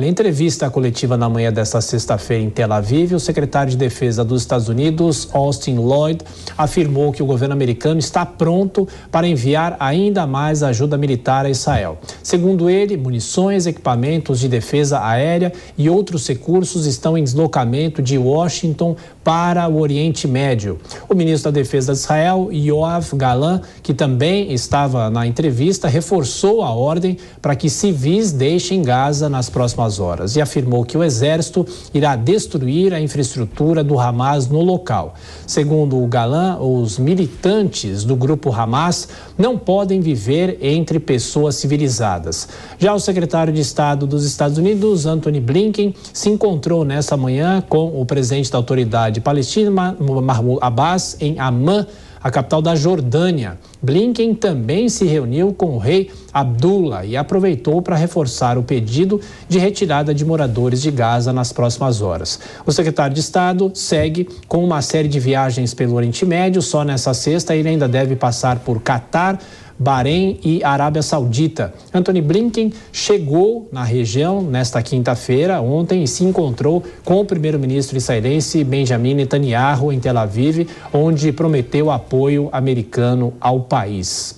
Em entrevista coletiva na manhã desta sexta-feira em Tel Aviv, o secretário de Defesa dos Estados Unidos, Austin Lloyd, afirmou que o governo americano está pronto para enviar ainda mais ajuda militar a Israel. Segundo ele, munições, equipamentos de defesa aérea e outros recursos estão em deslocamento de Washington para o Oriente Médio. O ministro da Defesa de Israel, Yoav Gallant, que também estava na entrevista, reforçou a ordem para que civis deixem Gaza nas próximas horas e afirmou que o exército irá destruir a infraestrutura do Hamas no local. Segundo o Gallant, os militantes do grupo Hamas não podem viver entre pessoas civilizadas. Já o secretário de Estado dos Estados Unidos, Antony Blinken, se encontrou nesta manhã com o presidente da autoridade palestina, Mahmoud Abbas, em Amman, a capital da Jordânia. Blinken também se reuniu com o rei Abdullah e aproveitou para reforçar o pedido de retirada de moradores de Gaza nas próximas horas. O secretário de Estado segue com uma série de viagens pelo Oriente Médio. Só nessa sexta ele ainda deve passar por Catar, Bahrein e Arábia Saudita. Antony Blinken chegou na região nesta quinta-feira, ontem, e se encontrou com o primeiro-ministro israelense Benjamin Netanyahu em Tel Aviv, onde prometeu apoio americano ao país.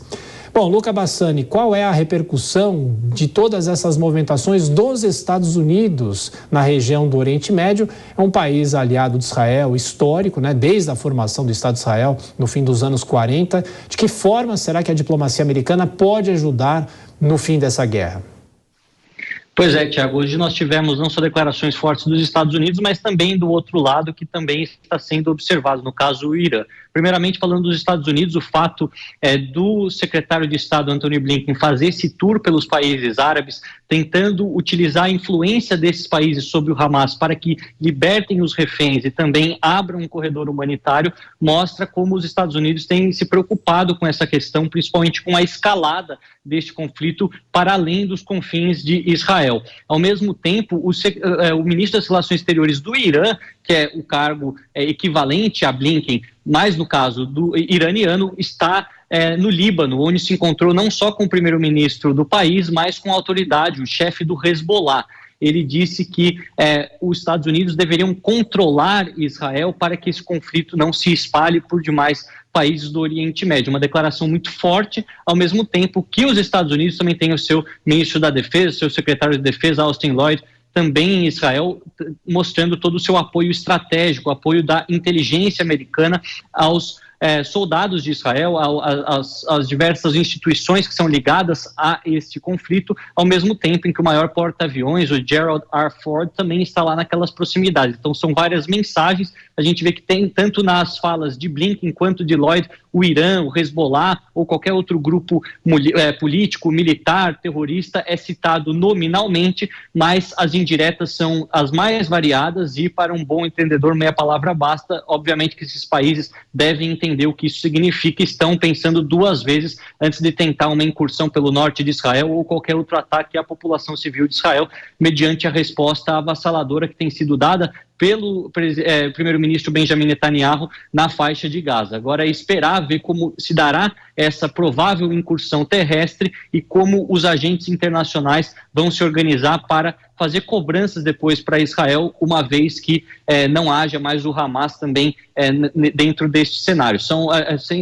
Bom, Luca Bassani, qual é a repercussão de todas essas movimentações dos Estados Unidos na região do Oriente Médio? É um país aliado de Israel, histórico, né? Desde a formação do Estado de Israel no fim dos anos 40. De que forma será que a diplomacia americana pode ajudar no fim dessa guerra? Pois é, Tiago, hoje nós tivemos não só declarações fortes dos Estados Unidos, mas também do outro lado que também está sendo observado, no caso o Irã. Primeiramente, falando dos Estados Unidos, o fato do secretário de Estado, Antony Blinken, fazer esse tour pelos países árabes, tentando utilizar a influência desses países sobre o Hamas para que libertem os reféns e também abram um corredor humanitário, mostra como os Estados Unidos têm se preocupado com essa questão, principalmente com a escalada deste conflito para além dos confins de Israel. Ao mesmo tempo, o ministro das Relações Exteriores do Irã, que é o cargo equivalente a Blinken, mas no caso do iraniano, está no Líbano, onde se encontrou não só com o primeiro-ministro do país, mas com a autoridade, o chefe do Hezbollah. Ele disse que os Estados Unidos deveriam controlar Israel para que esse conflito não se espalhe por demais países do Oriente Médio. Uma declaração muito forte, ao mesmo tempo que os Estados Unidos também têm o seu ministro da Defesa, seu secretário de Defesa, Austin Lloyd, também em Israel, mostrando todo o seu apoio estratégico, apoio da inteligência americana aos soldados de Israel, às diversas instituições que são ligadas a este conflito, ao mesmo tempo em que o maior porta-aviões, o Gerald R. Ford, também está lá naquelas proximidades. Então são várias mensagens, a gente vê que tem, tanto nas falas de Blinken quanto de Lloyd, o Irã, o Hezbollah ou qualquer outro grupo político, militar, terrorista é citado nominalmente, mas as indiretas são as mais variadas e para um bom entendedor meia palavra basta. Obviamente que esses países devem entender o que isso significa, estão pensando duas vezes antes de tentar uma incursão pelo norte de Israel ou qualquer outro ataque à população civil de Israel, mediante a resposta avassaladora que tem sido dada pelo primeiro-ministro Benjamin Netanyahu na faixa de Gaza. Agora é esperar ver como se dará essa provável incursão terrestre e como os agentes internacionais vão se organizar para fazer cobranças depois para Israel, uma vez que não haja mais o Hamas também dentro deste cenário. São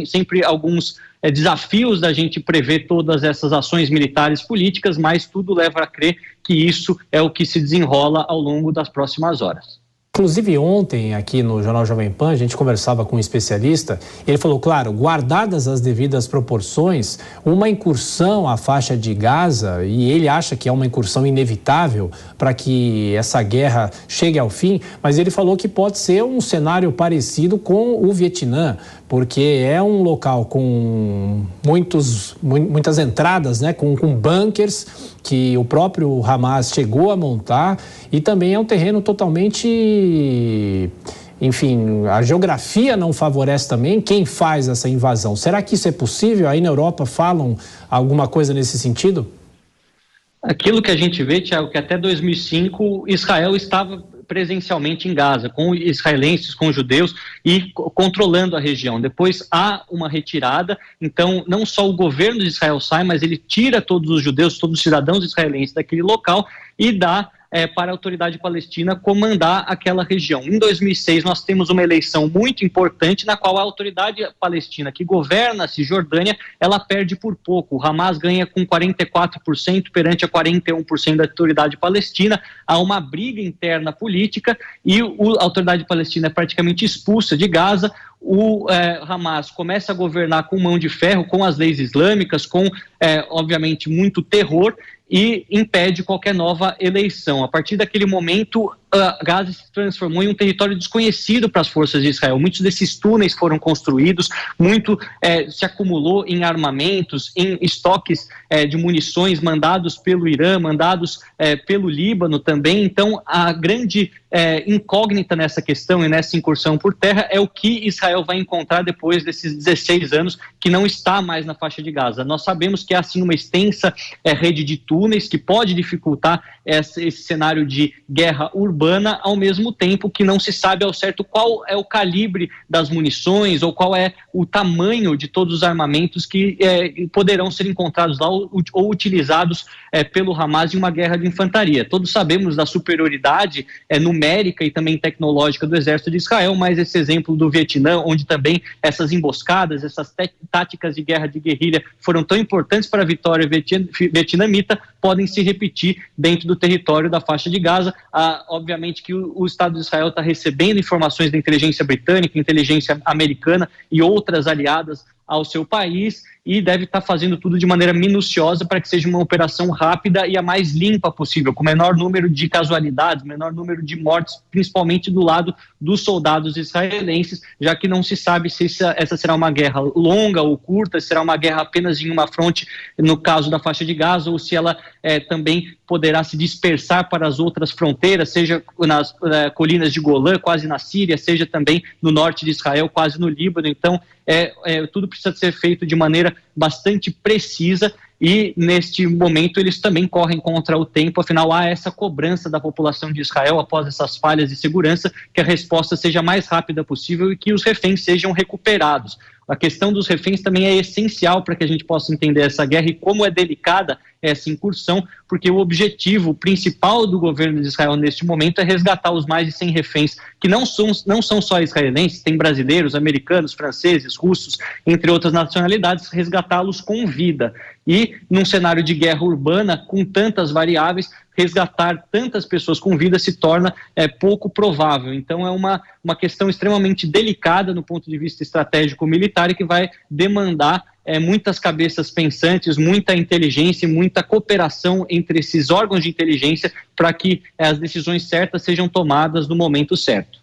sempre alguns desafios da gente prever todas essas ações militares políticas, mas tudo leva a crer que isso é o que se desenrola ao longo das próximas horas. Inclusive ontem aqui no Jornal Jovem Pan a gente conversava com um especialista, ele falou, claro, guardadas as devidas proporções, uma incursão à faixa de Gaza, e ele acha que é uma incursão inevitável para que essa guerra chegue ao fim, mas ele falou que pode ser um cenário parecido com o Vietnã, porque é um local com muitas entradas, né, com bunkers que o próprio Hamas chegou a montar, e também é um terreno totalmente, enfim, a geografia não favorece também quem faz essa invasão. Será que isso é possível? Aí na Europa falam alguma coisa nesse sentido? Aquilo que a gente vê, Tiago, que até 2005 Israel estava presencialmente em Gaza, com israelenses, com judeus e controlando a região. Depois há uma retirada, então não só o governo de Israel sai, mas ele tira todos os judeus, todos os cidadãos israelenses daquele local e dá para a autoridade palestina comandar aquela região. Em 2006, nós temos uma eleição muito importante na qual a autoridade palestina que governa a Cisjordânia, ela perde por pouco. O Hamas ganha com 44% perante a 41% da autoridade palestina. Há uma briga interna política e a autoridade palestina é praticamente expulsa de Gaza. O Hamas começa a governar com mão de ferro, com as leis islâmicas, com, obviamente, muito terror, e impede qualquer nova eleição. A partir daquele momento, Gaza se transformou em um território desconhecido para as forças de Israel. Muitos desses túneis foram construídos, muito se acumulou em armamentos, em estoques de munições mandados pelo Irã, mandados pelo Líbano também. Então, a grande incógnita nessa questão e nessa incursão por terra é o que Israel vai encontrar depois desses 16 anos que não está mais na faixa de Gaza. Nós sabemos que há sim uma extensa rede de túneis que pode dificultar esse cenário de guerra urbana, ao mesmo tempo que não se sabe ao certo qual é o calibre das munições ou qual é o tamanho de todos os armamentos que poderão ser encontrados lá ou utilizados pelo Hamas em uma guerra de infantaria. Todos sabemos da superioridade numérica e também tecnológica do exército de Israel, mas esse exemplo do Vietnã, onde também essas emboscadas, essas táticas de guerra de guerrilha foram tão importantes para a vitória vietnamita, podem se repetir dentro do território da faixa de Gaza. Obviamente que o Estado de Israel está recebendo informações da inteligência britânica, inteligência americana e outras aliadas ao seu país, e deve estar fazendo tudo de maneira minuciosa para que seja uma operação rápida e a mais limpa possível, com o menor número de casualidades, menor número de mortes, principalmente do lado dos soldados israelenses, já que não se sabe se essa será uma guerra longa ou curta, se será uma guerra apenas em uma fronte, no caso da faixa de Gaza, ou se ela também poderá se dispersar para as outras fronteiras, seja nas colinas de Golã, quase na Síria, seja também no norte de Israel, quase no Líbano. Então, tudo precisa ser feito de maneira bastante precisa, e neste momento eles também correm contra o tempo. Afinal, há essa cobrança da população de Israel após essas falhas de segurança, que a resposta seja a mais rápida possível e que os reféns sejam recuperados. A questão dos reféns também é essencial para que a gente possa entender essa guerra e como é delicada essa incursão, porque o objetivo principal do governo de Israel neste momento é resgatar os mais de 100 reféns, que não são só israelenses, tem brasileiros, americanos, franceses, russos, entre outras nacionalidades, resgatá-los com vida. E num cenário de guerra urbana, com tantas variáveis, resgatar tantas pessoas com vida se torna pouco provável. Então é uma questão extremamente delicada no ponto de vista estratégico militar e que vai demandar muitas cabeças pensantes, muita inteligência e muita cooperação entre esses órgãos de inteligência para que as decisões certas sejam tomadas no momento certo.